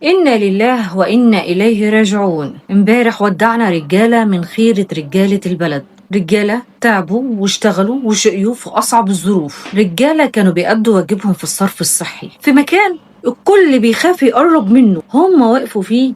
إنا لله وإنا إليه راجعون. امبارح ودعنا رجالة من خيرة رجالة البلد، رجالة تعبوا واشتغلوا وشقيوا في أصعب الظروف، رجالة كانوا بيأدوا واجبهم في الصرف الصحي في مكان الكل بيخاف يقرب منه، هم وقفوا فيه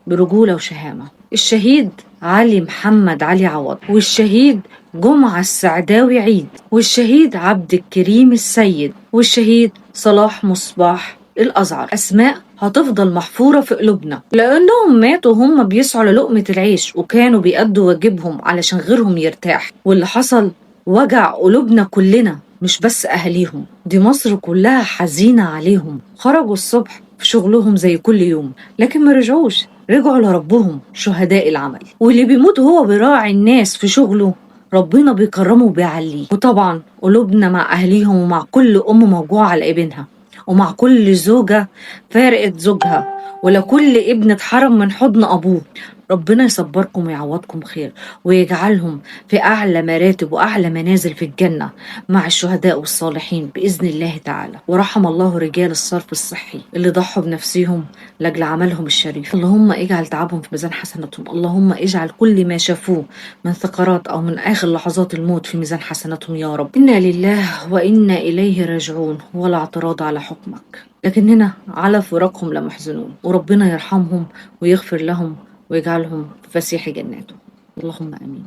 برجولة وشهامة. الشهيد علي محمد علي عوض، والشهيد جمعة السعداوي عيد، والشهيد عبد الكريم السيد، والشهيد صلاح مصباح الأزعر. أسماء هتفضل محفورة في قلوبنا لأنهم ماتوا هم بيسعوا للقمة العيش، وكانوا بيأدوا واجبهم علشان غيرهم يرتاح. واللي حصل وجع قلوبنا كلنا، مش بس أهاليهم، دي مصر كلها حزينة عليهم. خرجوا الصبح في شغلهم زي كل يوم، لكن ما رجعوش، رجعوا لربهم شهداء العمل. واللي بيموت هو بيراعي الناس في شغله، ربنا بيكرمه وبيعليه. وطبعا قلوبنا مع أهليهم ومع كل أم موجوعة على ابنها، ومع كل زوجة فارقت زوجها، ولكل ابن اتحرم من حضن أبوه. ربنا يصبركم ويعوضكم خير، ويجعلهم في أعلى مراتب وأعلى منازل في الجنة مع الشهداء والصالحين بإذن الله تعالى. ورحم الله رجال الصرف الصحي اللي ضحوا بنفسهم لأجل عملهم الشريف. اللهم اجعل تعبهم في ميزان حسناتهم، اللهم اجعل كل ما شافوه من ثغرات أو من آخر لحظات الموت في ميزان حسناتهم يا رب. إنا لله وإنا إليه راجعون، ولا اعتراض على حكمك، لكننا على فراقهم لمحزنون. وربنا يرحمهم ويغفر لهم ويجعلهم في فسيح جناته، اللهم آمين.